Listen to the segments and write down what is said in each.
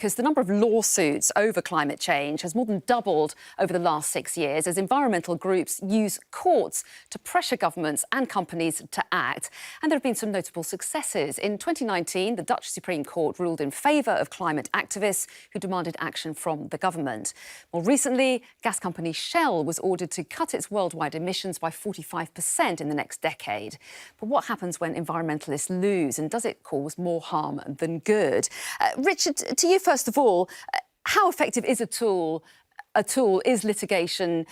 because the number of lawsuits over climate change has more than doubled over the last 6 years as environmental groups use courts to pressure governments and companies to act. And there have been some notable successes. In 2019, the Dutch Supreme Court ruled in favour of climate activists who demanded action from the government. More recently, gas company Shell was ordered to cut its worldwide emissions by 45% in the next decade. But what happens when environmentalists lose, and does it cause more harm than good? Richard, to you first of all, how effective is a tool is litigation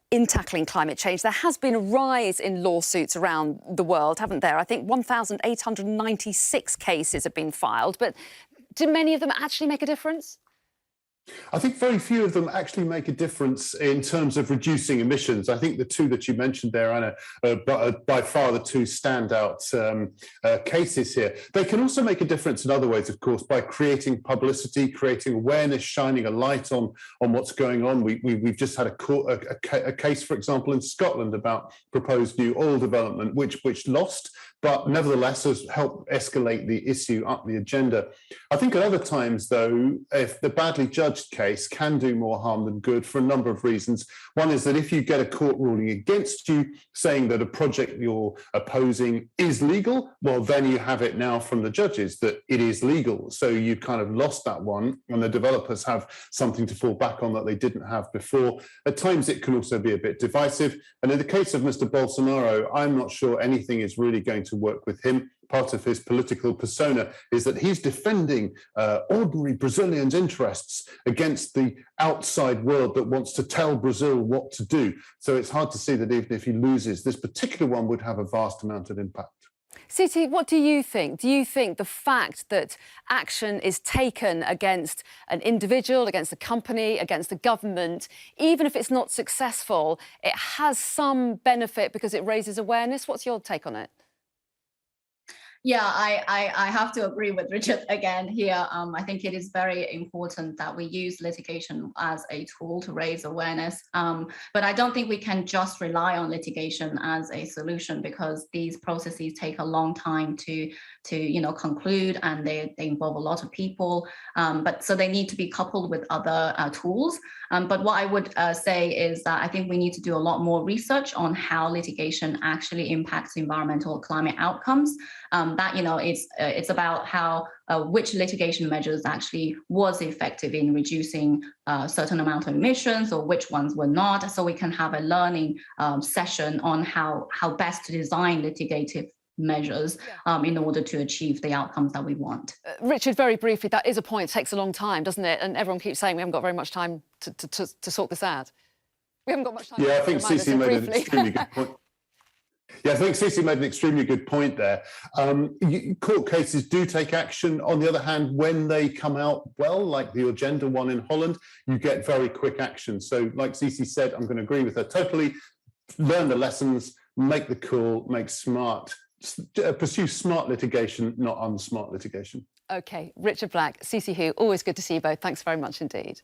in tackling climate change? There has been a rise in lawsuits around the world, haven't there? I think 1,896 cases have been filed, but do many of them actually make a difference? I think very few of them actually make a difference in terms of reducing emissions. I think the two that you mentioned there, Anna, are by far the two standout cases here. They can also make a difference in other ways, of course, by creating publicity, creating awareness, shining a light on what's going on. We've just had a case, for example, in Scotland about proposed new oil development, which lost, but nevertheless has helped escalate the issue up the agenda. I think at other times, though, if the badly judged case can do more harm than good for a number of reasons. One is that if you get a court ruling against you saying that a project you're opposing is legal, well, then you have it now from the judges that it is legal. So you kind of lost that one, and the developers have something to fall back on that they didn't have before. At times, it can also be a bit divisive. And in the case of Mr. Bolsonaro, I'm not sure anything is really going to work with him. Part of his political persona is that he's defending ordinary Brazilians' interests against the outside world that wants to tell Brazil what to do. So it's hard to see that even if he loses, this particular one would have a vast amount of impact. Siti, what do you think? Do you think the fact that action is taken against an individual, against a company, against the government, even if it's not successful, it has some benefit because it raises awareness? What's your take on it? Yeah, I have to agree with Richard again here. I think it is very important that we use litigation as a tool to raise awareness. But I don't think we can just rely on litigation as a solution, because these processes take a long time to conclude, and they involve a lot of people. But so they need to be coupled with other tools. But what I would say is that I think we need to do a lot more research on how litigation actually impacts environmental climate outcomes. It's about how which litigation measures actually was effective in reducing a certain amount of emissions, or which ones were not. So we can have a learning session on how best to design litigative measures in order to achieve the outcomes that we want. Richard, very briefly, that is a point. It takes a long time, doesn't it? And everyone keeps saying we haven't got very much time to sort this out. We haven't got much time. Yeah, I think Sisi made an extremely good point. Yeah, I think Sisi made an extremely good point there. Court cases do take action. On the other hand, when they come out well, like the Agenda one in Holland, you get very quick action. So like Sisi said, I'm going to agree with her totally. Learn the lessons, make the call, pursue smart litigation, not unsmart litigation. OK, Richard Black, Sisi Hu, always good to see you both. Thanks very much indeed.